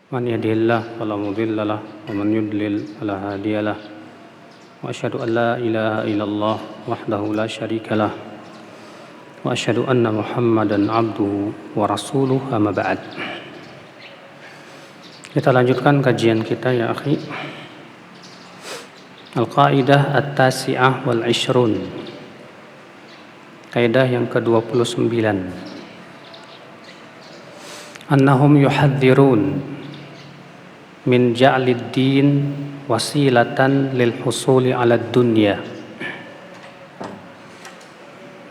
من يهده الله فلا مضل له ومن يضلل فلا هادي له وأشهد أن لا إله إلا الله وحده لا شريك له وأشهد أن محمدا عبده ورسوله أما بعد. Kita lanjutkan kajian kita ya akhi. Al-Qaidah At-Tasi'ah wal Ishrun. Kaidah yang ke-29. Annahum yuhadzirun min ja'lid din wasilatan lil husuli 'ala dunya.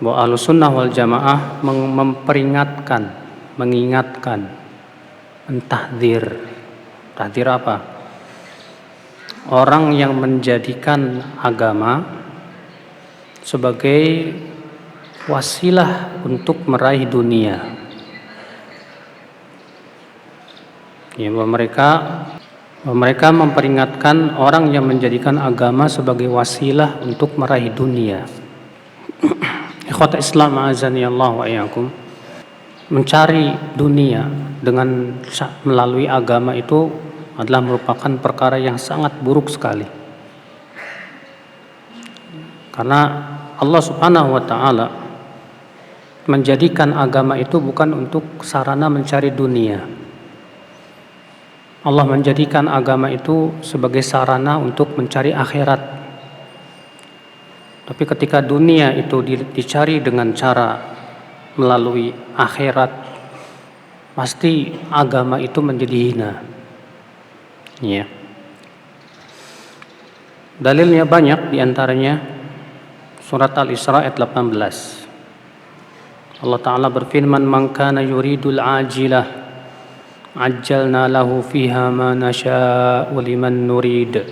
Bahwa Ahlussunnah wal Jamaah memperingatkan, mengingatkan, mentahdzir. Tahdzir apa? Orang yang menjadikan agama sebagai wasilah untuk meraih dunia. Ya, bahwa mereka memperingatkan orang yang menjadikan agama sebagai wasilah untuk meraih dunia. Ikhwata Islam azani Allah wa iyyakum. Mencari dunia dengan melalui agama itu adalah merupakan perkara yang sangat buruk sekali. Karena Allah Subhanahu wa taala menjadikan agama itu bukan untuk sarana mencari dunia. Allah menjadikan agama itu sebagai sarana untuk mencari akhirat. Tapi ketika dunia itu dicari dengan cara melalui akhirat, pasti agama itu menjadi hina. Ya. Dalilnya banyak, diantaranya surat Al-Isra ayat 18. Allah Ta'ala berfirman, "Man kana yuridul ajilah ajjalna lahu fiha ma nasha'u liman nurid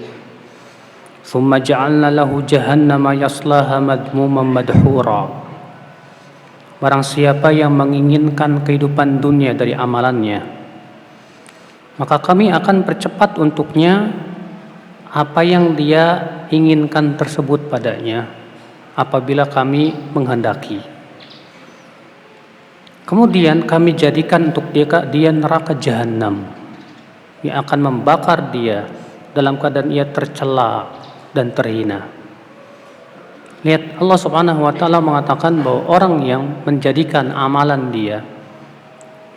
thumma ja'alna lahu jahannama yaslaha madhmuman madhura." Barang siapa yang menginginkan kehidupan dunia dari amalannya, maka kami akan percepat untuknya apa yang dia inginkan tersebut padanya apabila kami menghendaki. Kemudian kami jadikan untuk dia neraka jahanam yang akan membakar dia dalam keadaan ia tercela dan terhina. Lihat, Allah Subhanahu wa taala mengatakan bahwa orang yang menjadikan amalan dia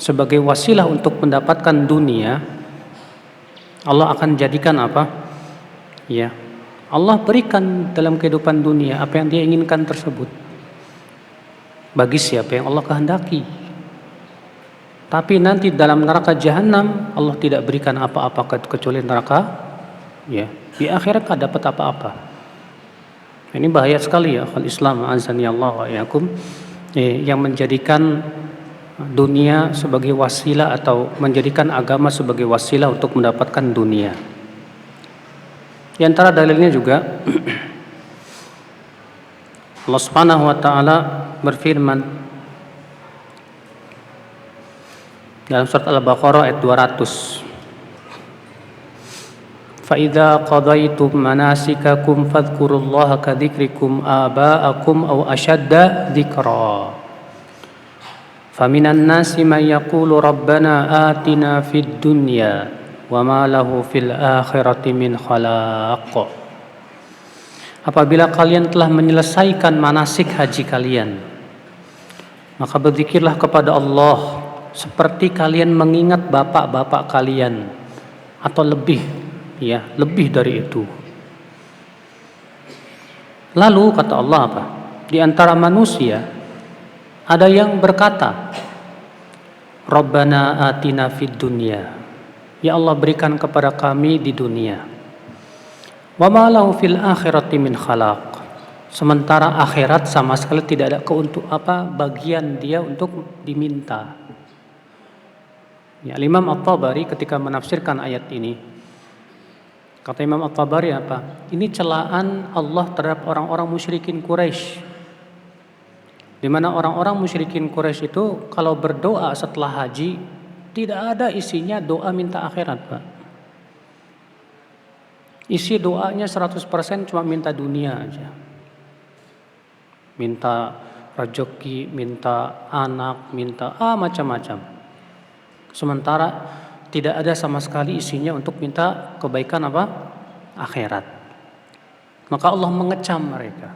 sebagai wasilah untuk mendapatkan dunia, Allah akan jadikan apa? Ya, Allah berikan dalam kehidupan dunia apa yang dia inginkan tersebut bagi siapa yang Allah kehendaki. Tapi nanti dalam neraka jahanam Allah tidak berikan apa-apa kecuali neraka. Ya, di akhirat tak dapat apa-apa. Ini bahaya sekali ya, Islam azani Allah wa iyyakum, yang menjadikan dunia sebagai wasilah atau menjadikan agama sebagai wasilah untuk mendapatkan dunia. Di antara dalilnya juga Allah Subhanahu wa taala berfirman dalam surat Al-Baqarah ayat 200. Fa idza qadaytum manasikakum fadhkurullaha kadzikrikum aba'akum aw ashadda dzikra. Faminan nasi man yaqulu rabbana atina fid dunya wa ma lahu fil akhirati min khalaq. Apabila kalian telah menyelesaikan manasik haji kalian, maka berzikirlah kepada Allah seperti kalian mengingat bapak-bapak kalian atau lebih, ya, lebih dari itu. Lalu kata Allah apa? Di antara manusia ada yang berkata, Rabbana atina fid dunya. Ya Allah, berikan kepada kami di dunia. Wa ma lahu fil akhirati min khalaq. Sementara akhirat sama sekali tidak ada bagian dia untuk diminta. Ya, Imam At-Tabari ketika menafsirkan ayat ini, kata Imam At-Tabari apa? Ini celaan Allah terhadap orang-orang musyrikin Quraisy. Di mana orang-orang musyrikin Quraisy itu kalau berdoa setelah haji tidak ada isinya doa minta akhirat, Pak. Isi doanya 100% cuma minta dunia aja. Minta rezeki, minta anak, minta macam-macam. Sementara tidak ada sama sekali isinya untuk minta kebaikan apa? Akhirat. Maka Allah mengecam mereka.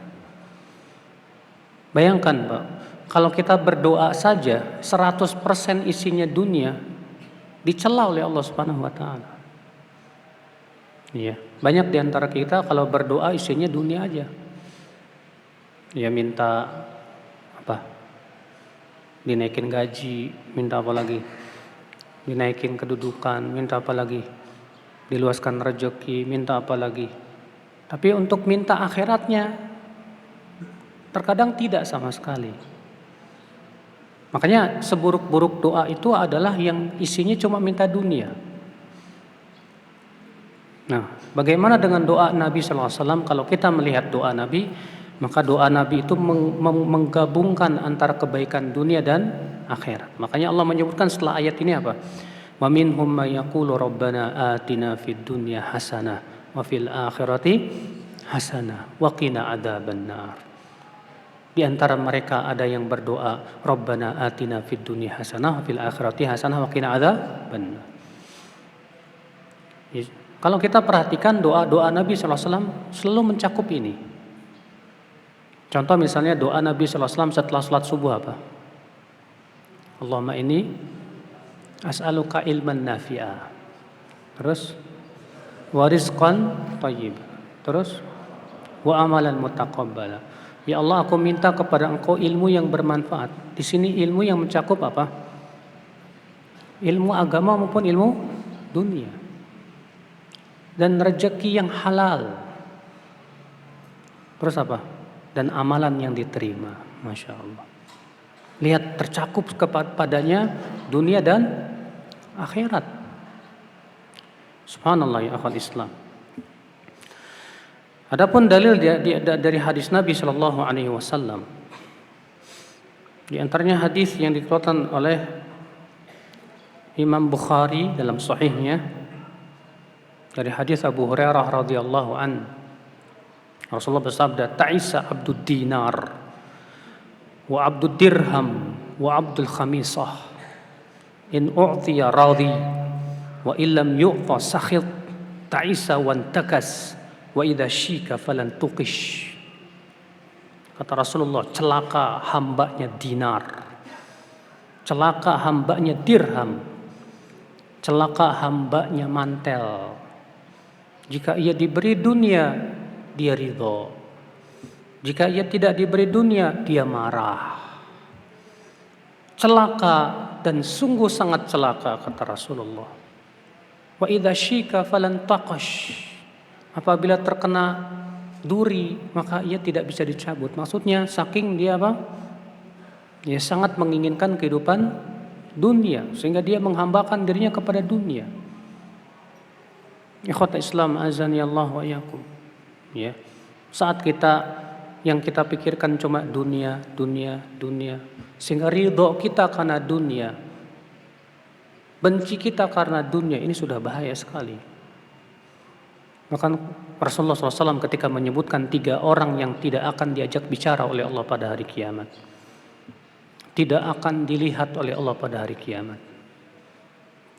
Bayangkan Pak, kalau kita berdoa saja 100% isinya dunia, dicela oleh Allah Subhanahu wa taala. Iya, banyak di antara kita kalau berdoa isinya dunia aja. Ya minta apa? Dinaikin gaji, minta apa lagi? Dinaikin kedudukan, minta apa lagi? Diluaskan rezeki, minta apa lagi? Tapi untuk minta akhiratnya terkadang tidak sama sekali. Makanya seburuk-buruk doa itu adalah yang isinya cuma minta dunia. Nah, bagaimana dengan doa Nabi SAW? Kalau kita melihat doa Nabi, maka doa Nabi itu menggabungkan antara kebaikan dunia dan akhirat. Makanya Allah menyebutkan setelah ayat ini apa? Wa minhum may yaqulu rabbana atina fid dunya hasanah wa fil akhirati hasanah wa qina adzabannar. Di antara mereka ada yang berdoa, Rabbana atina fid dunya hasanah wa fil akhirati hasanah wa qina adzabannar. Kalau kita perhatikan doa-doa Nabi SAW selalu mencakup ini. Contoh misalnya doa Nabi SAW setelah sholat subuh apa? Allahumma inni as'aluka ilman nafi'a. Terus wa rizqan thayyib. Terus wa amalan mutaqabbala. Ya Allah, aku minta kepada Engkau ilmu yang bermanfaat. Di sini ilmu yang mencakup apa? Ilmu agama maupun ilmu dunia. Dan rezeki yang halal. Terus apa? Dan amalan yang diterima. Masya Allah. Lihat tercakup kepadanya dunia dan akhirat. Subhanallah ya akhwal Islam. Adapun dalil dari hadis Nabi Shallallahu Alaihi Wasallam. Di antaranya hadis yang dikeluarkan oleh Imam Bukhari dalam Sahihnya. Dari hadis Abu Hurairah radhiyallahu an, Rasulullah bersabda, "Ta'isa abdud dinar wa abdud dirham wa abdul khamisah. In u'tiya radhi wa illam yu'ta sakhit. Ta'isa wantakas wa idza syika falan tuqish." Kata Rasulullah, celaka hambanya dinar, celaka hambanya dirham, celaka hambanya mantel. Jika ia diberi dunia, dia ridho. Jika ia tidak diberi dunia, dia marah. Celaka dan sungguh sangat celaka, kata Rasulullah. Wa idza syika falan taqash. Apabila terkena duri, maka ia tidak bisa dicabut. Maksudnya saking dia apa? Dia sangat menginginkan kehidupan dunia sehingga dia menghambakan dirinya kepada dunia. Ikhwata Islam azani Allah wa iyyakum. Ya. Saat yang kita pikirkan cuma dunia sehingga ridho kita karena dunia, benci kita karena dunia, ini sudah bahaya sekali. Maka Rasulullah SAW ketika menyebutkan 3 orang yang tidak akan diajak bicara oleh Allah pada hari kiamat, tidak akan dilihat oleh Allah pada hari kiamat,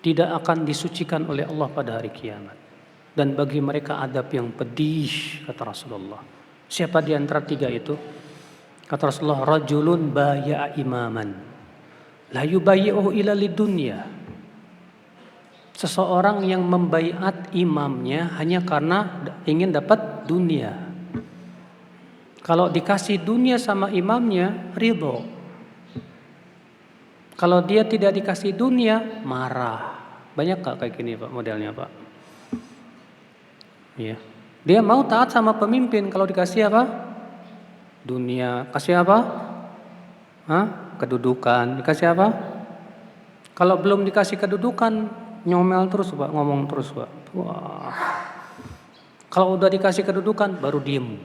tidak akan disucikan oleh Allah pada hari kiamat, dan bagi mereka adab yang pedih, kata Rasulullah. Siapa di antara 3 itu? Kata Rasulullah, rajulun baya'a imaman la yubayyi'uhu ila lidunya. Seseorang yang membaiat imamnya hanya karena ingin dapat dunia. Kalau dikasih dunia sama imamnya, ridho. Kalau dia tidak dikasih dunia, marah. Banyak gak kayak gini Pak modelnya Pak? Ya. Dia mau taat sama pemimpin kalau dikasih apa? Dunia. Kasih apa? Kedudukan. Dikasih apa? Kalau belum dikasih kedudukan, nyomel terus Pak, ngomong terus Pak. Wah. Kalau udah dikasih kedudukan, baru diem.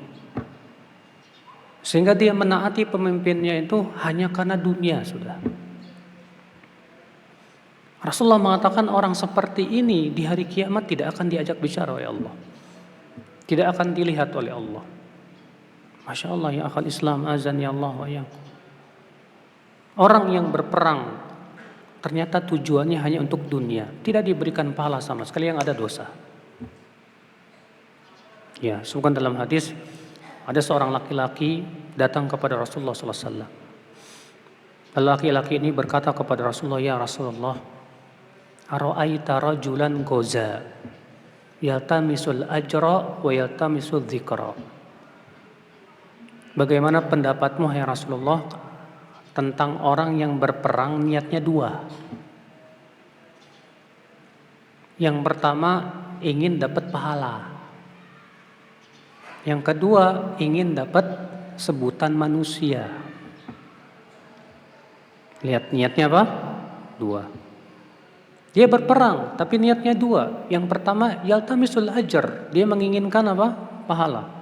Sehingga dia menaati pemimpinnya itu hanya karena dunia sudah. Rasulullah mengatakan orang seperti ini di hari kiamat tidak akan diajak bicara oleh Allah. Tidak akan dilihat oleh Allah. Masya Allah ya akhal Islam azan ya Allah wa iyyakum. Orang yang berperang ternyata tujuannya hanya untuk dunia, tidak diberikan pahala sama sekali, yang ada dosa. Ya, sebutkan dalam hadis, ada seorang laki-laki datang kepada Rasulullah SAW. Laki-laki ini berkata kepada Rasulullah, "Ya Rasulullah, ara'aita rajulan goza yaltamisul ajra wa yaltamisul dzikra." Bagaimana pendapatmu, hai Rasulullah, tentang orang yang berperang niatnya dua? Yang pertama ingin dapat pahala, yang kedua ingin dapat sebutan manusia. Lihat niatnya apa? Dua. Dia berperang tapi niatnya dua. Yang pertama yaltamisul ajr, dia menginginkan apa? Pahala.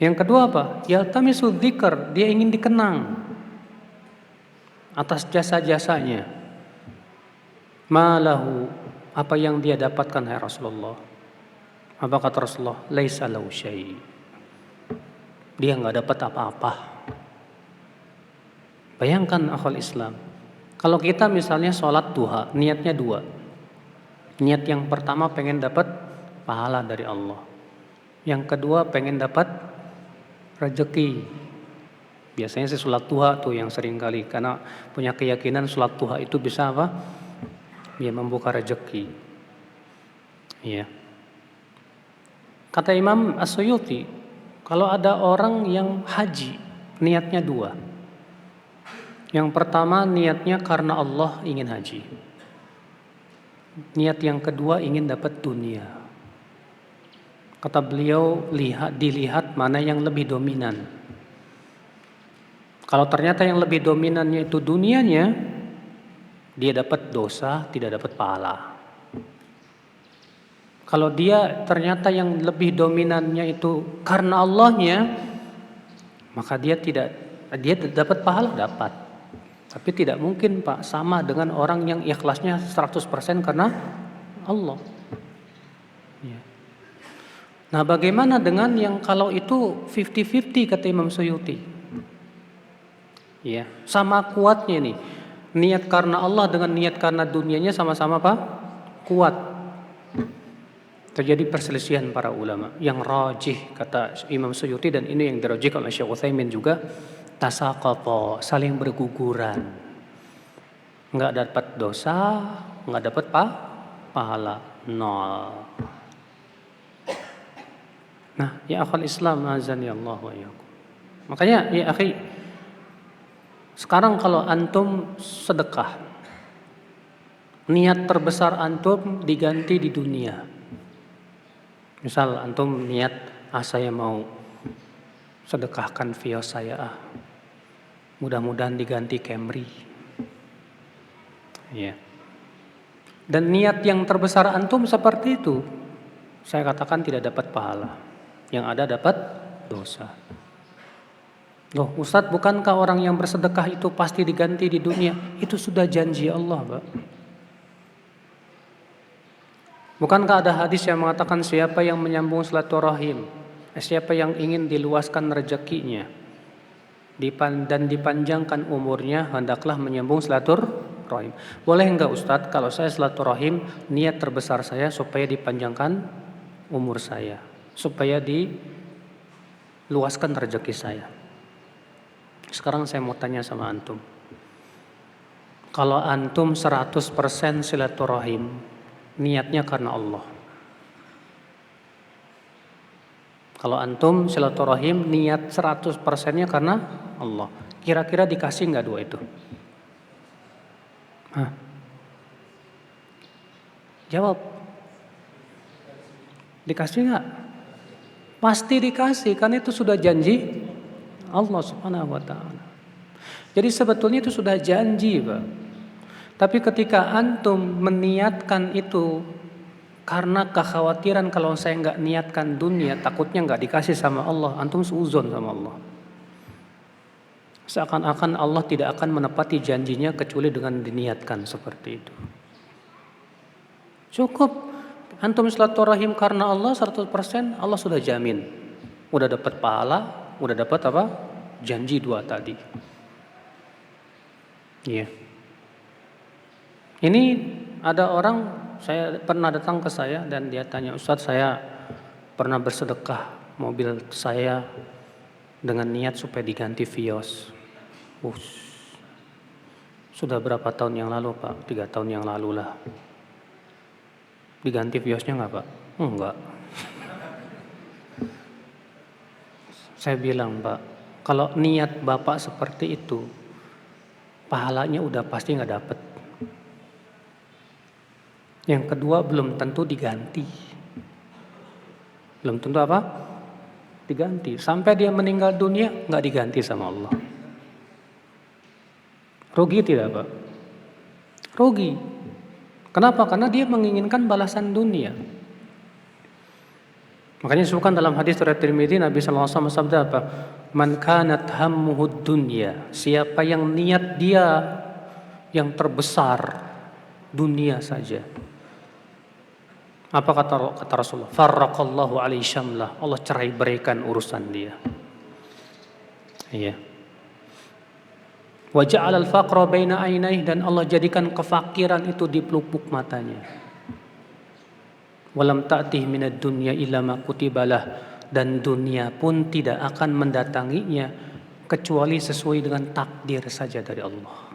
Yang kedua apa? Yaltamisul dzikr, dia ingin dikenang atas jasa-jasanya. Malahu, apa yang dia dapatkan, hai Rasulullah? Apa kata Rasulullah? Laisa lahu syai'. Dia enggak dapat apa-apa. Bayangkan akhwal Islam, kalau kita misalnya sholat duha, niatnya dua. Niat yang pertama pengen dapat pahala dari Allah. Yang kedua pengen dapat rezeki. Biasanya sih sholat duha tuh yang sering kali, karena punya keyakinan sholat duha itu bisa apa? Ya, membuka rezeki. Ya. Kata Imam As-Suyuti, kalau ada orang yang haji, niatnya dua. Yang pertama niatnya karena Allah ingin haji. Niat yang kedua ingin dapat dunia. Kata beliau, dilihat mana yang lebih dominan. Kalau ternyata yang lebih dominannya itu dunianya, dia dapat dosa, tidak dapat pahala. Kalau dia ternyata yang lebih dominannya itu karena Allahnya, maka dia dapat pahala, dapat. Tapi tidak mungkin Pak sama dengan orang yang ikhlasnya 100% karena Allah. Ya. Nah, bagaimana dengan yang kalau itu 50-50 kata Imam Suyuti? Ya, sama kuatnya nih. Niat karena Allah dengan niat karena dunianya sama-sama Pak kuat. Terjadi perselisihan para ulama. Yang rajih kata Imam Suyuti, dan ini yang dirajih oleh Syekh Utsaimin juga, tasaqata, saling berguguran. Enggak dapat dosa, enggak dapat pahala, nol. Nah, ya akhwal Islam, azani Allah wa iyyakum. Makanya ya akhi, sekarang kalau antum sedekah, niat terbesar antum diganti di dunia. Misal antum niat, saya mau sedekahkan Vios saya, mudah-mudahan diganti Camry. Ya. Dan niat yang terbesar antum seperti itu, saya katakan tidak dapat pahala, yang ada dapat dosa. Loh Ustadz, bukankah orang yang bersedekah itu pasti diganti di dunia? Itu sudah janji Allah, Pak. Bukankah ada hadis yang mengatakan siapa yang menyambung silaturahim, siapa yang ingin diluaskan rezekinya dan dipanjangkan umurnya, hendaklah menyambung silaturahim. Boleh enggak Ustadz kalau saya silaturahim, niat terbesar saya supaya dipanjangkan umur saya, supaya diluaskan rezeki saya. Sekarang saya mau tanya sama antum, kalau antum 100% silaturahim, niatnya karena Allah. Kalau antum silaturahim niat 100%-nya karena Allah, kira-kira dikasih enggak dua itu? Hah? Jawab. Dikasih enggak? Pasti dikasih, karena itu sudah janji Allah Subhanahu wa taala. Jadi sebetulnya itu sudah janji, Pak. Tapi ketika antum meniatkan itu karena kekhawatiran kalau saya enggak niatkan dunia, takutnya enggak dikasih sama Allah, antum suudzon sama Allah. Seakan-akan Allah tidak akan menepati janjinya kecuali dengan diniatkan seperti itu. Cukup antum silaturahim karena Allah 100%, Allah sudah jamin. Udah dapat pahala, udah dapat apa? Janji dua tadi. Iya. Ini ada orang, saya pernah datang ke saya dan dia tanya, Ustadz, saya pernah bersedekah mobil saya dengan niat supaya diganti Vios. Sudah berapa tahun yang lalu Pak? 3 tahun yang lalu lah. Diganti Viosnya nggak Pak? Enggak. Saya bilang, Pak, kalau niat Bapak seperti itu, pahalanya udah pasti nggak dapet. Yang kedua, belum tentu diganti. Belum tentu apa? Diganti. Sampai dia meninggal dunia, nggak diganti sama Allah. Rugi tidak Pak? Rugi. Kenapa? Karena dia menginginkan balasan dunia. Makanya disebutkan dalam hadis riwayat Tirmidzi, Nabi sallallahu alaihi wasallam bersabda apa? Man kanat hammuhud dunya, siapa yang niat dia yang terbesar dunia saja. Apa kata Rasulullah? Farraqallahu alaihi syamlah. Allah cerai beraikan urusan dia. Iya. Wa ja'ala al-faqra baina ainaihi, dan Allah jadikan kefakiran itu di pelupuk matanya. Walam ta'tih minad dunya illa ma kutibalah, dan dunia pun tidak akan mendatanginya kecuali sesuai dengan takdir saja dari Allah.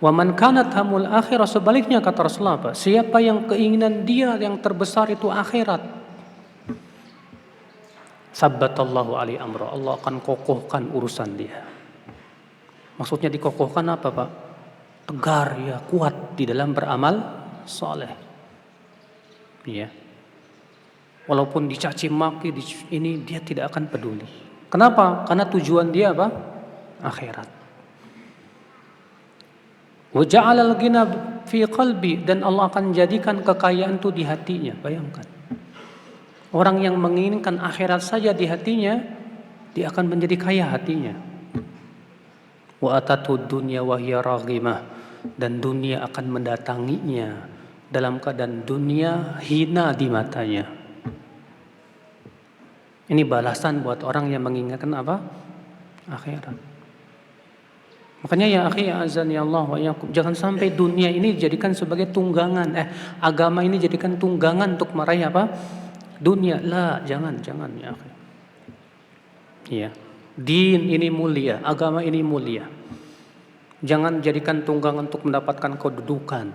Wa man kanat hamul akhirah, sebaliknya kata Rasulullah apa? Siapa yang keinginan dia yang terbesar itu akhirat, sabbatallahu alaihi amra, Allah akan kokohkan urusan dia. Maksudnya dikokohkan apa Pak? Tegar ya, kuat di dalam beramal soleh. Ya. Walaupun dicaci maki ini, dia tidak akan peduli. Kenapa? Karena tujuan dia apa? Akhirat. Wa ja'alal ghina fi qalbi, dan Allah akan jadikan kekayaan itu di hatinya. Bayangkan. Orang yang menginginkan akhirat saja di hatinya, dia akan menjadi kaya hatinya. Wa atatud dunya wa hiya raghimah, dan dunia akan mendatanginya dalam keadaan dunia hina di matanya. Ini balasan buat orang yang menginginkan apa? Akhirat. Makanya ya akhi, azani Allah wa iyyakum, jangan sampai dunia ini dijadikan sebagai tunggangan, agama ini jadikan tunggangan untuk meraih apa? Dunia. Lah, jangan ya akhi. Iya. Din ini mulia, agama ini mulia. Jangan jadikan tunggangan untuk mendapatkan kedudukan.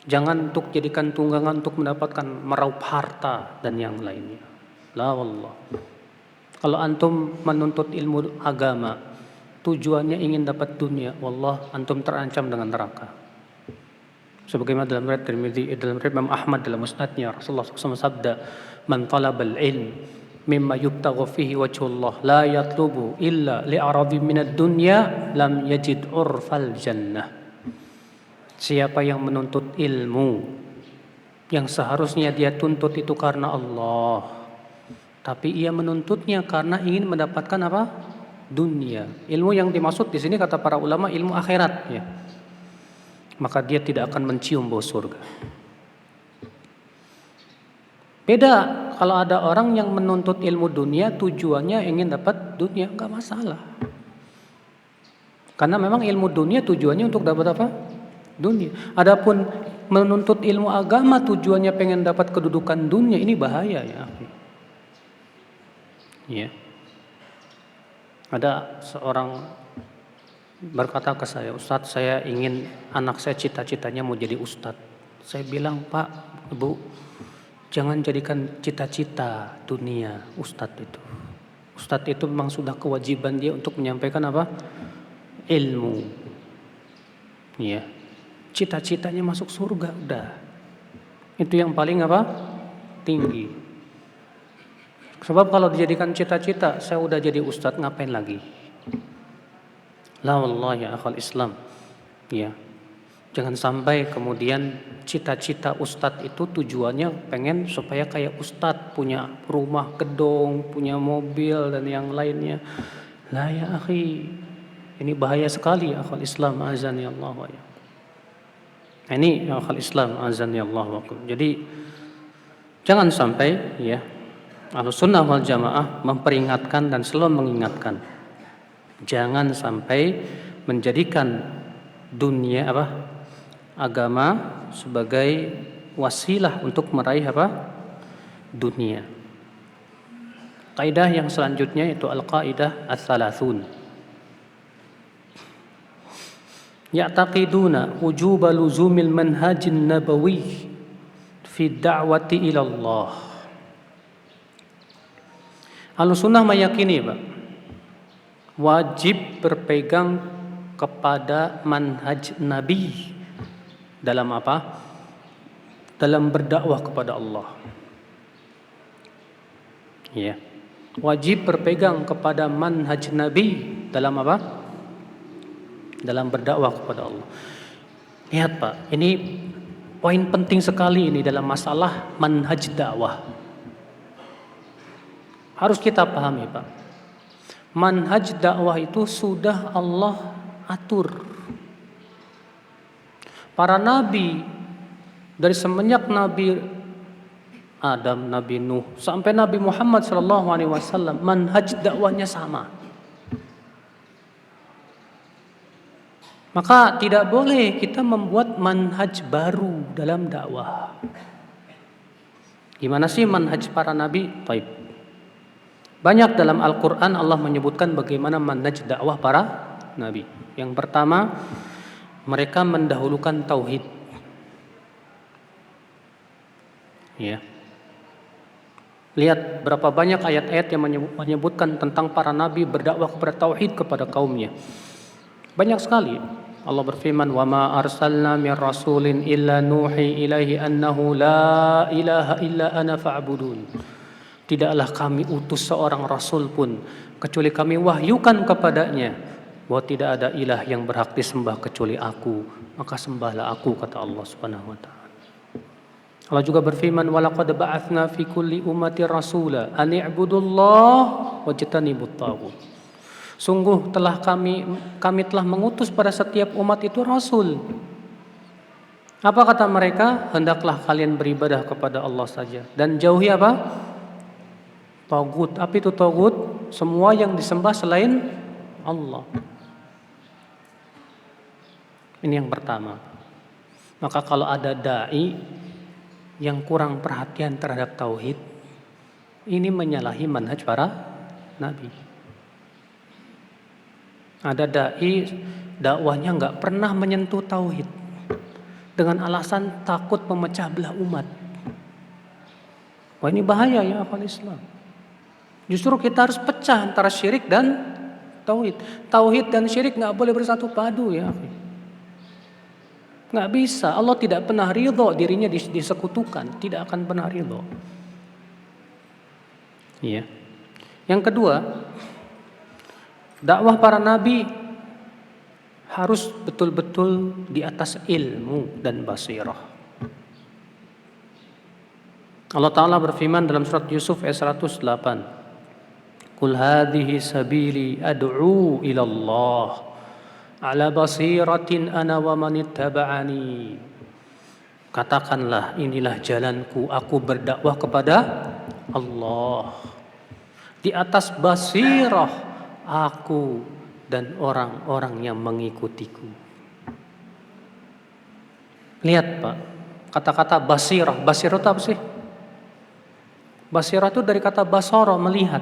Jangan untuk jadikan tunggangan untuk mendapatkan meraup harta dan yang lainnya. La wallah. Kalau antum menuntut ilmu agama, tujuannya ingin dapat dunia, wallah antum terancam dengan neraka. Sebagaimana dalam riwayat Tirmidzi, dalam riwayat Imam Ahmad dalam musnadnya, Rasulullah SAW sabda, man talabal ilm mimma yubtagha fihi wajhullah la yatlubu illa li'aradhi minad dunya lam yajid urfal jannah. Siapa yang menuntut ilmu yang seharusnya dia tuntut itu karena Allah, tapi ia menuntutnya karena ingin mendapatkan apa? Dunia. Ilmu yang dimaksud di sini kata para ulama ilmu akhirat ya. Maka dia tidak akan mencium bau surga. Beda kalau ada orang yang menuntut ilmu dunia tujuannya ingin dapat dunia, enggak masalah. Karena memang ilmu dunia tujuannya untuk dapat apa? Dunia. Adapun menuntut ilmu agama tujuannya pengen dapat kedudukan dunia, ini bahaya ya. Ya. Ada seorang berkata ke saya, Ustadz, saya ingin anak saya cita-citanya mau jadi ustadz. Saya bilang, Pak, Bu, jangan jadikan cita-cita dunia ustadz itu. Ustadz itu memang sudah kewajiban dia untuk menyampaikan apa? Ilmu. Ya. Cita-citanya masuk surga, udah. Itu yang paling apa? Tinggi. Sebab kalau dijadikan cita-cita, saya udah jadi ustadz, ngapain lagi? La wallahi ya akhal Islam. Ya. Jangan sampai kemudian cita-cita ustadz itu tujuannya pengen supaya kayak ustadz, punya rumah gedung, punya mobil dan yang lainnya. La ya akhi, ini bahaya sekali ya akhal Islam, azani Allah wa ya. Ini ya akhal Islam, azani Allah wa. Jadi jangan sampai ya Ahlussunnah wal Jamaah memperingatkan dan selalu mengingatkan, jangan sampai menjadikan dunia agama sebagai wasilah untuk meraih dunia. Kaidah yang selanjutnya itu al-qaidah ats-tsalathun. Ya'taqiduna wujuba luzumil manhajin nabawi fi da'wati ila Allah. Ahlussunnah meyakini wajib berpegang kepada manhaj Nabi dalam dalam berdakwah kepada Allah. Ya. Wajib berpegang kepada manhaj Nabi dalam dalam berdakwah kepada Allah. Lihat Pak, ini poin penting sekali ini dalam masalah manhaj dakwah. Harus kita pahami Pak. Manhaj dakwah itu sudah Allah atur. Para nabi dari semenjak Nabi Adam, Nabi Nuh sampai Nabi Muhammad SAW, manhaj dakwahnya sama. Maka tidak boleh kita membuat manhaj baru dalam dakwah. Gimana sih manhaj para nabi? Baik. Banyak dalam Al-Quran Allah menyebutkan bagaimana manhaj dakwah para nabi. Yang pertama, mereka mendahulukan tauhid. Ya. Lihat berapa banyak ayat-ayat yang menyebutkan tentang para nabi berdakwah kepada tauhid kepada kaumnya. Banyak sekali. Allah berfirman, "Wa ma arsalna mir rasulin illa nuhi ilaihi annahu la ilaha illa ana fa'budun." Tidaklah kami utus seorang rasul pun kecuali kami wahyukan kepadanya bahwa tidak ada ilah yang berhak disembah kecuali aku, maka sembahlah aku, kata Allah Subhanahu wa taala. Allah juga berfirman, "Wa laqad ba'atsna fi kulli ummati rasula an i'budullaha wajtanibut taghut." Sungguh telah kami telah mengutus pada setiap umat itu rasul. Apa kata mereka? Hendaklah kalian beribadah kepada Allah saja dan jauhi tagut. Apa itu tagut? Semua yang disembah selain Allah. Ini yang pertama. Maka kalau ada dai yang kurang perhatian terhadap tauhid, ini menyalahi manhaj para nabi. Ada dai dakwahnya nggak pernah menyentuh tauhid dengan alasan takut memecah belah umat. Wah, ini bahaya ya akal Islam. Justru kita harus pecah antara syirik dan tauhid. Tauhid dan syirik nggak boleh bersatu padu ya. Nggak bisa. Allah tidak pernah ridho dirinya disekutukan. Tidak akan pernah ridho. Iya. Yang kedua, dakwah para nabi harus betul-betul di atas ilmu dan basirah. Allah Ta'ala berfirman dalam surat Yusuf ayat 108. Qul hadhihi sabili ad'u ila Allah ala basiratin ana wa man ittaba'ani. Katakanlah, inilah jalanku, aku berdakwah kepada Allah di atas basirah, aku dan orang-orang yang mengikutiku. Lihat Pak, kata-kata basirah. Basirah itu apa sih? Basirah itu dari kata basara, melihat.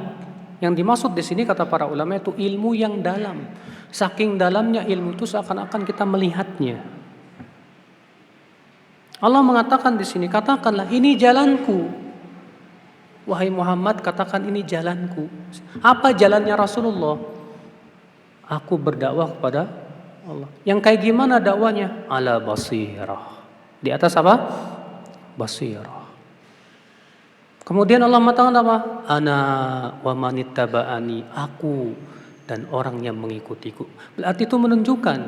Yang dimaksud di sini kata para ulama itu ilmu yang dalam. Saking dalamnya ilmu itu seakan-akan kita melihatnya. Allah mengatakan di sini, katakanlah ini jalanku. Wahai Muhammad, katakan ini jalanku. Apa jalannya Rasulullah? Aku berdakwah kepada Allah. Yang kayak gimana dakwanya? Ala basirah. Di atas apa? Basirah. Kemudian Allah mengatakan apa? Ana wa manittaba'ani. Aku dan orang yang mengikutiku. Berarti itu menunjukkan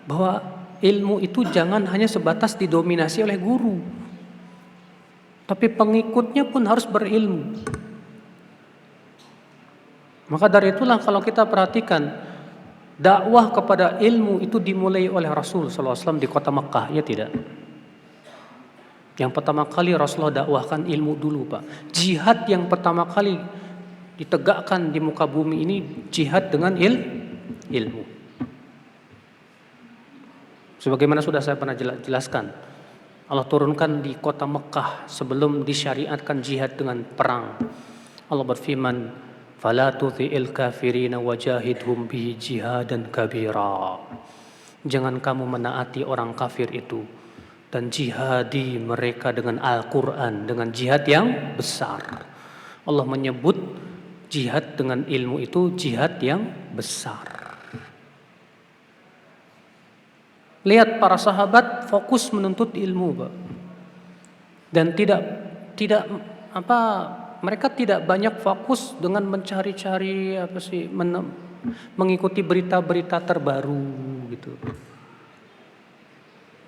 bahwa ilmu itu jangan hanya sebatas didominasi oleh guru. Tapi pengikutnya pun harus berilmu. Maka dari itulah kalau kita perhatikan, dakwah kepada ilmu itu dimulai oleh Rasul SAW di kota Makkah, ya tidak? Yang pertama kali Rasulullah dakwahkan ilmu dulu Pak. Jihad yang pertama kali ditegakkan di muka bumi ini jihad dengan ilmu. Sebagaimana sudah saya pernah jelaskan, Allah turunkan di kota Mekah sebelum disyariatkan jihad dengan perang. Allah berfirman, "Fala tuti'il kafirina wajahidhum bihi jihadan kabira." Jangan kamu menaati orang kafir itu dan jihadi mereka dengan Al-Quran, dengan jihad yang besar. Allah menyebut jihad dengan ilmu itu jihad yang besar. Lihat para sahabat fokus menuntut ilmu, Pak. Dan mereka tidak banyak fokus dengan mencari-cari mengikuti berita-berita terbaru gitu.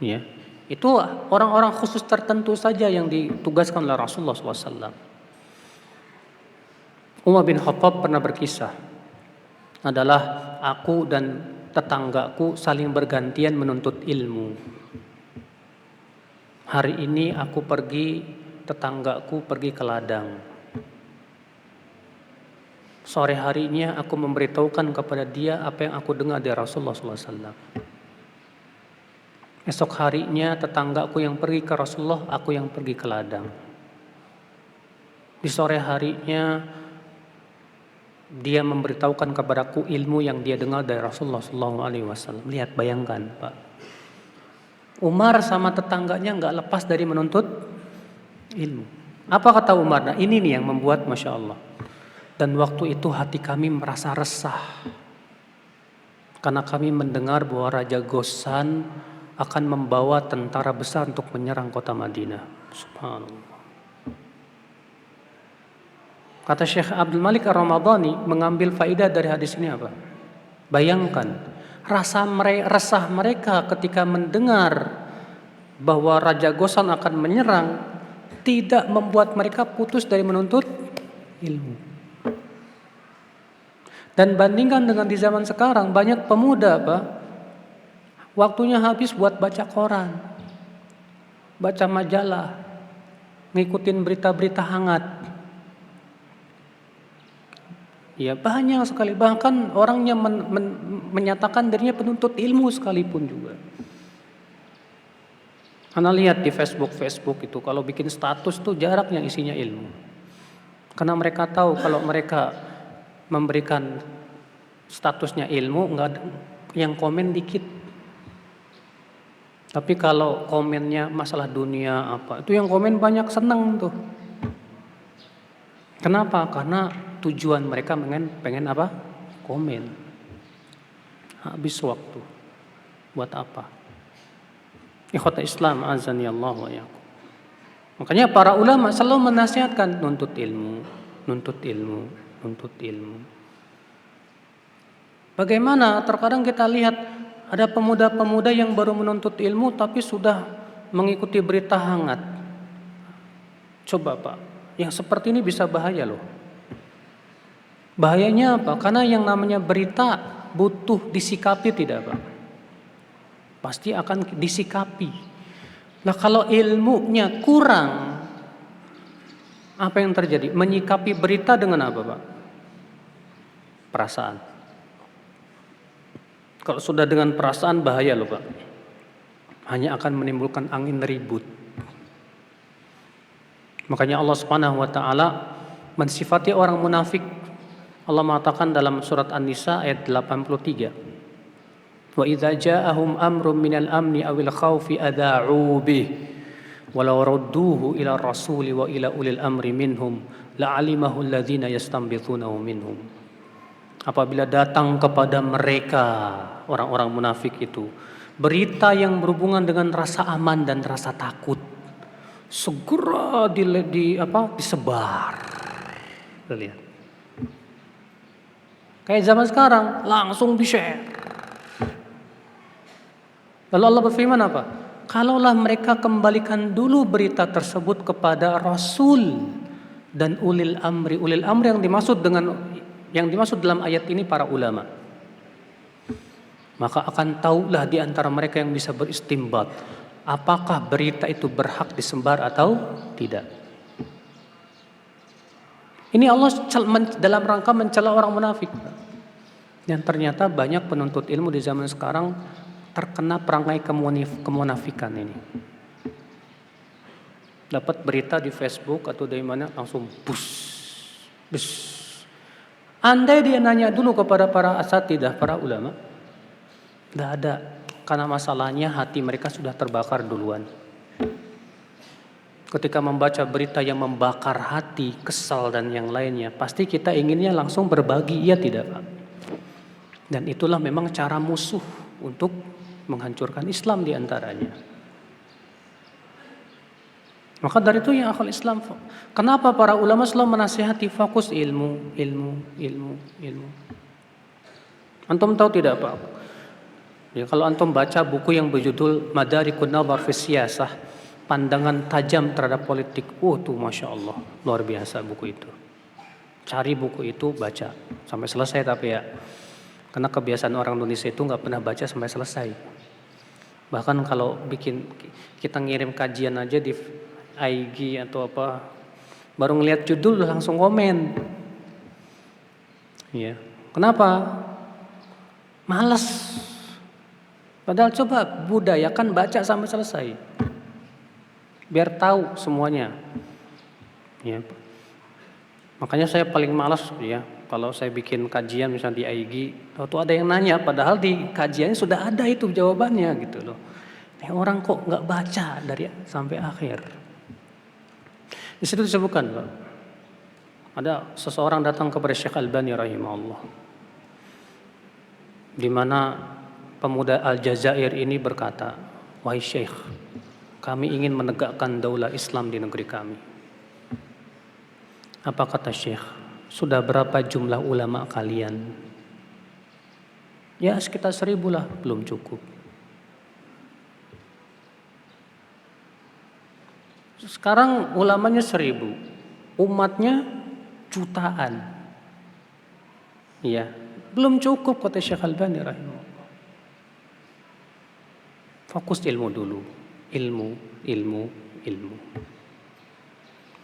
Ya. Itu orang-orang khusus tertentu saja yang ditugaskan oleh Rasulullah SAW. Umar bin Khattab pernah berkisah, adalah aku dan tetanggaku saling bergantian menuntut ilmu. Hari ini aku pergi, tetanggaku pergi ke ladang. Sore harinya aku memberitahukan kepada dia apa yang aku dengar dari Rasulullah SAW. Esok harinya tetanggaku yang pergi ke Rasulullah, aku yang pergi ke ladang. Di sore harinya dia memberitahukan kepadaku ilmu yang dia dengar dari Rasulullah SAW. Lihat, bayangkan, Pak. Umar sama tetangganya nggak lepas dari menuntut ilmu. Apa kata Umar? Nah, ini nih yang membuat Masya Allah. Dan waktu itu hati kami merasa resah. Karena kami mendengar bahwa Raja Ghassan akan membawa tentara besar untuk menyerang kota Madinah. Subhanallah. Kata Syekh Abdul Malik Ar-Ramadhani mengambil faidah dari hadis ini apa? Bayangkan resah mereka ketika mendengar bahwa Raja Ghassan akan menyerang tidak membuat mereka putus dari menuntut ilmu. Dan bandingkan dengan di zaman sekarang, banyak pemuda, Pak, waktunya habis buat baca koran, baca majalah, ngikutin berita-berita hangat. Ya, banyak sekali. Bahkan orang yang menyatakan dirinya penuntut ilmu sekalipun juga. Anda lihat di Facebook itu, kalau bikin status tuh jarak yang isinya ilmu. Karena mereka tahu kalau mereka memberikan statusnya ilmu, nggak yang komen dikit. Tapi kalau komennya masalah dunia itu yang komen banyak, seneng tuh. Kenapa? Karena tujuan mereka pengen apa? Komen. Habis waktu. Buat apa? Ikhwata Islam azani Allah wa iyyakum. Makanya para ulama selalu menasihatkan nuntut ilmu. Bagaimana terkadang kita lihat ada pemuda-pemuda yang baru menuntut ilmu tapi sudah mengikuti berita hangat. Coba, Pak, yang seperti ini bisa bahaya loh. Bahayanya apa? Karena yang namanya berita butuh disikapi, tidak, Pak? Pasti akan disikapi. Nah, kalau ilmunya kurang, apa yang terjadi? Menyikapi berita dengan apa, Pak? Perasaan. Kalau sudah dengan perasaan bahaya loh, Pak. Hanya akan menimbulkan angin ribut. Makanya Allah Subhanahu wa taala mensifati orang munafik. Allah mengatakan dalam surat An-Nisa ayat 83. Wa idza ja'ahum amrun minal amni awil khaufi adha'u bih walau radduhu ila rasuli wa ila ulil amri minhum la'alimahu alladhina yastanbitunahu minhum. Apabila datang kepada mereka orang-orang munafik itu berita yang berhubungan dengan rasa aman dan rasa takut, segera disebar. Lihat. Kayak zaman sekarang langsung di-share. Lalu Allah berfirman apa? Kalaulah mereka kembalikan dulu berita tersebut kepada Rasul dan ulil amri. Ulil amri yang dimaksud dalam ayat ini para ulama. Maka akan tahulah di antara mereka yang bisa beristimbat apakah berita itu berhak disebar atau tidak. Ini Allah dalam rangka mencela orang munafik. Dan ternyata banyak penuntut ilmu di zaman sekarang terkena perangai kemunafikan ini. Dapat berita di Facebook atau dari mana langsung bus. Andai dia nanya dulu kepada para asatidah, para ulama, tidak ada. Karena masalahnya hati mereka sudah terbakar duluan. Ketika membaca berita yang membakar hati, kesal dan yang lainnya, pasti kita inginnya langsung berbagi, iya tidak Pak? Dan itulah memang cara musuh untuk menghancurkan Islam diantaranya. Maka dari itu yang akal Islam, kenapa para ulama selalu menasihati fokus ilmu. Antum tahu tidak Pak? Ya, kalau antum baca buku yang berjudul Madarikun Nadhar fi Siyasah, pandangan tajam terhadap politik, tuh Masya Allah, luar biasa buku itu. Cari buku itu, baca sampai selesai tapi ya. Karena kebiasaan orang Indonesia itu nggak pernah baca sampai selesai. Bahkan kalau kita ngirim kajian aja di IG atau apa, baru ngelihat judul langsung komen. Ya, kenapa? Malas. Padahal coba budayakan baca sampai selesai, biar tahu semuanya. Ya. Makanya saya paling malas ya. Kalau saya bikin kajian misalnya di IG, waktu ada yang nanya, padahal di kajiannya sudah ada itu jawabannya gitu loh. Ini orang kok nggak baca dari sampai akhir. Di situ disebutkan, Pak, ada seseorang datang kepada Syekh Albani rahimahullah, di mana pemuda Aljazair ini berkata, wahai Syekh, kami ingin menegakkan daulah Islam di negeri kami. Apa kata Syekh? Sudah berapa jumlah ulama kalian? Ya sekitar 1000 lah, belum cukup. Sekarang ulamanya 1000, umatnya jutaan. Ya, belum cukup kata Syekh Albani rahimahullah. Fokus ilmu dulu, ilmu.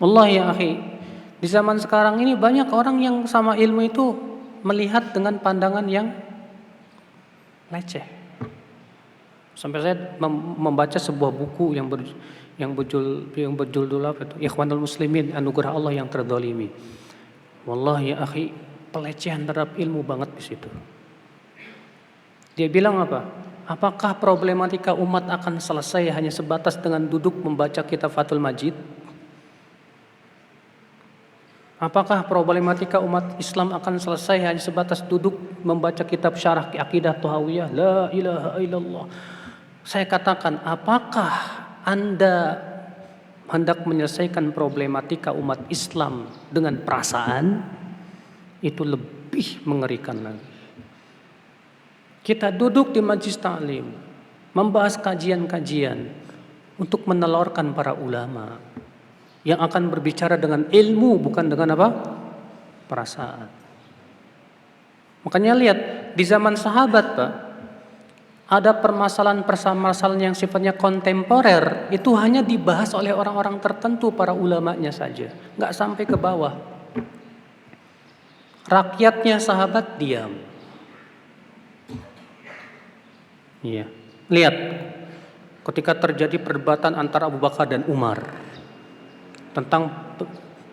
Wallahi ya akhi, di zaman sekarang ini banyak orang yang sama ilmu itu melihat dengan pandangan yang leceh. Sampai saya membaca sebuah buku yang berjudul apa itu? Ikhwanul Muslimin, anugerah Allah yang terzalimi. Wallahi ya akhi, pelecehan terhadap ilmu banget di situ. Dia bilang apa? Apakah problematika umat akan selesai hanya sebatas dengan duduk membaca kitab Fathul Majid? Apakah problematika umat Islam akan selesai hanya sebatas duduk membaca kitab syarah akidah Tahawiyah? La ilaha illallah. Saya katakan, apakah Anda hendak menyelesaikan problematika umat Islam dengan perasaan? Itu lebih mengerikan lagi. Kita duduk di majlis ta'lim, membahas kajian-kajian untuk menelurkan para ulama yang akan berbicara dengan ilmu, bukan dengan apa? Perasaan. Makanya lihat, di zaman sahabat Pak, ada permasalahan yang sifatnya kontemporer, itu hanya dibahas oleh orang-orang tertentu, para ulamanya saja, nggak sampai ke bawah. Rakyatnya sahabat diam. Iya. Lihat, ketika terjadi perdebatan antara Abu Bakar dan Umar tentang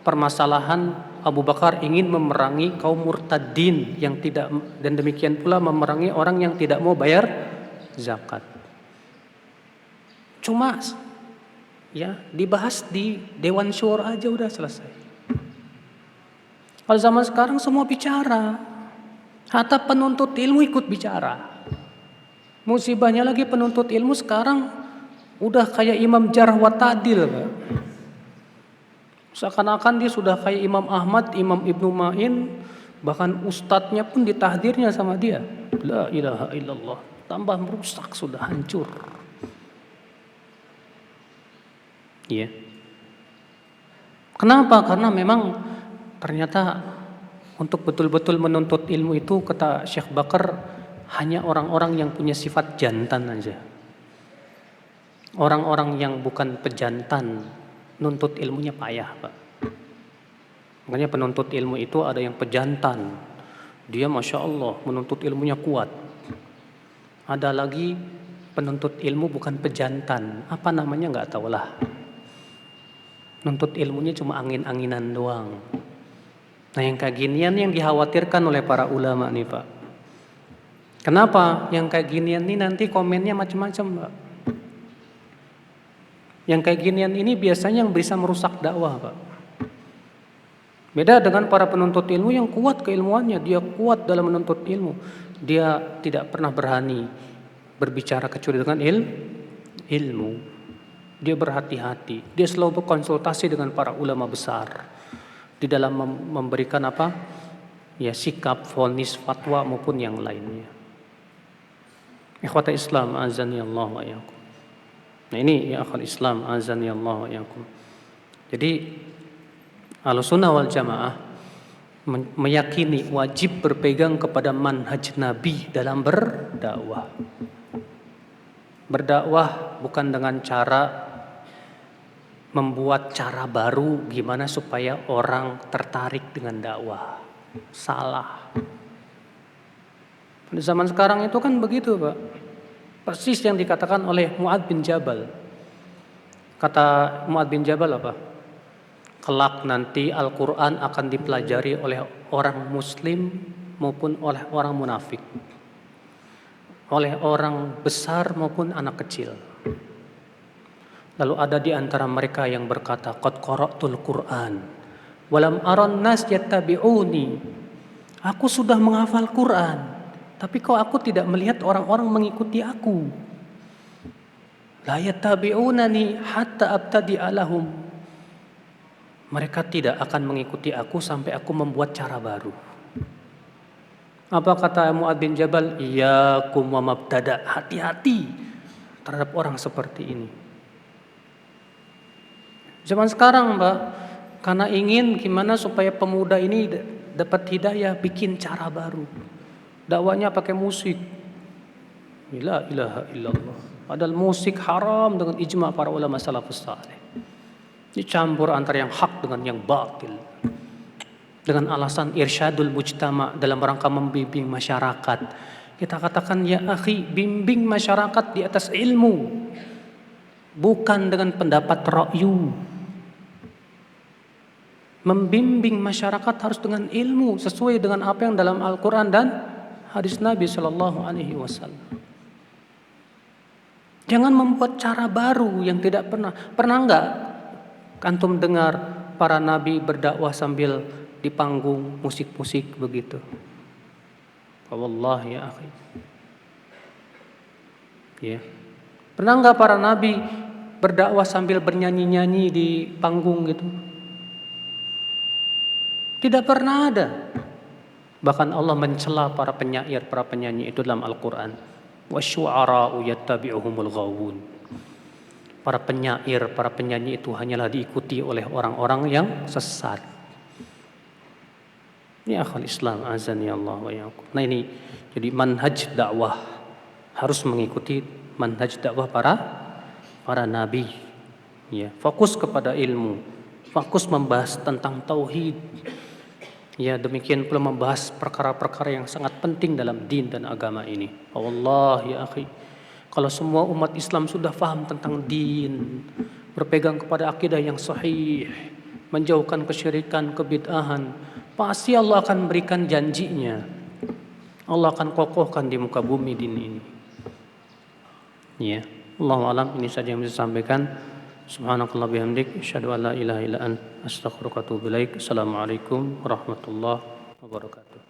permasalahan Abu Bakar ingin memerangi kaum murtadin yang tidak, dan demikian pula memerangi orang yang tidak mau bayar zakat. Cuma ya dibahas di Dewan Syura aja udah selesai. Kalau zaman sekarang semua bicara, hatta penuntut ilmu ikut bicara. Musibahnya lagi penuntut ilmu sekarang udah kayak imam jarh wa ta'dil, Pak. Seakan-akan dia sudah kayak Imam Ahmad, Imam Ibnu Ma'in, bahkan ustadznya pun ditahdirnya sama dia. La ilaha illallah. Tambah merusak, sudah hancur. Iya. Kenapa? Karena memang ternyata untuk betul-betul menuntut ilmu itu, kata Syekh Bakar, hanya orang-orang yang punya sifat jantan aja. Orang-orang yang bukan pejantan nuntut ilmunya payah, Pak. Makanya penuntut ilmu itu ada yang pejantan, dia Masya Allah menuntut ilmunya kuat. Ada lagi Penuntut ilmu bukan pejantan. Apa namanya nggak tahu lah. Nuntut ilmunya cuma angin-anginan doang. Nah yang kayak ginian yang dikhawatirkan oleh para ulama nih Pak. Kenapa? Yang kayak ginian ini nanti komennya macam-macam Pak. Yang kayak ginian ini biasanya yang bisa merusak dakwah Pak. Beda dengan para penuntut ilmu yang kuat keilmuannya, dia kuat dalam menuntut ilmu. Dia tidak pernah berani berbicara kecuali dengan ilmu. Dia berhati-hati, dia selalu berkonsultasi dengan para ulama besar di dalam memberikan apa? Ya sikap, vonis, fatwa maupun yang lainnya. Ikhwata Islam azani Allah wa iyyakum. Nah ini ya akhwal Islam azani Allah wa iyyakum. Jadi Ahlussunnah wal Jamaah meyakini wajib berpegang kepada manhaj Nabi dalam berdakwah. Berdakwah bukan dengan cara membuat cara baru gimana supaya orang tertarik dengan dakwah. Salah. Di zaman sekarang itu kan begitu Pak. Persis yang dikatakan oleh Mu'adz bin Jabal. Kata Mu'adz bin Jabal apa? Kelak nanti Al-Quran akan dipelajari oleh orang muslim maupun oleh orang munafik. Oleh orang besar maupun anak kecil. Lalu ada di antara mereka yang berkata, qad qara'tul Qur'an walam aran nas yattabi'uni. Aku sudah menghafal Quran, tapi kok aku tidak melihat orang-orang mengikuti aku. La yattabi'unani hatta abtadi'a lahum. Mereka tidak akan mengikuti aku sampai aku membuat cara baru. Apa kata Mu'adz bin Jabal? Iyyakum wa mabtada. Hati-hati terhadap orang seperti ini. Zaman sekarang Mbak, karena ingin gimana supaya pemuda ini dapat hidayah, bikin cara baru. Dakwanya pakai musik. La ilaha illallah. Padahal musik haram dengan ijma para ulama salafus saleh. Dicampur antara yang hak dengan yang batil. Dengan alasan irsyadul mujtama dalam rangka membimbing masyarakat. Kita katakan ya akhi, bimbing masyarakat di atas ilmu. Bukan dengan pendapat ra'yu. Membimbing masyarakat harus dengan ilmu sesuai dengan apa yang dalam Al-Quran dan hadis Nabi SAW. Jangan membuat cara baru yang tidak pernah enggak antum dengar para nabi berdakwah sambil di panggung musik-musik begitu? Wallahi ya akhi. Ya. Pernah enggak para nabi berdakwah sambil bernyanyi-nyanyi di panggung gitu? Tidak pernah ada. Bahkan Allah mencela para penyair, para penyanyi itu dalam Al-Quran. Wasyu'ara'u yattabi'uhumul ghawun. Para penyair, para penyanyi itu hanyalah diikuti oleh orang-orang yang sesat. Ini akhwal Islam azani Allah wa iyyakum. Nah ini jadi manhaj dakwah harus mengikuti manhaj dakwah para nabi. Ya, fokus kepada ilmu, fokus membahas tentang tauhid. Ya, demikian pula membahas perkara-perkara yang sangat penting dalam din dan agama ini. Allah ya akhi, kalau semua umat Islam sudah faham tentang din, berpegang kepada akidah yang sahih, menjauhkan kesyirikan, kebid'ahan, pasti Allah akan berikan janjinya. Allah akan kokohkan di muka bumi din ini. Ya, Allahu a'lam, ini saja yang bisa sampaikan. Subhanakallah bihamdik, asyhadu an la ilaha illa anta, astaghfiruka wa atubu ilaik. Assalamualaikum warahmatullahi wabarakatuh.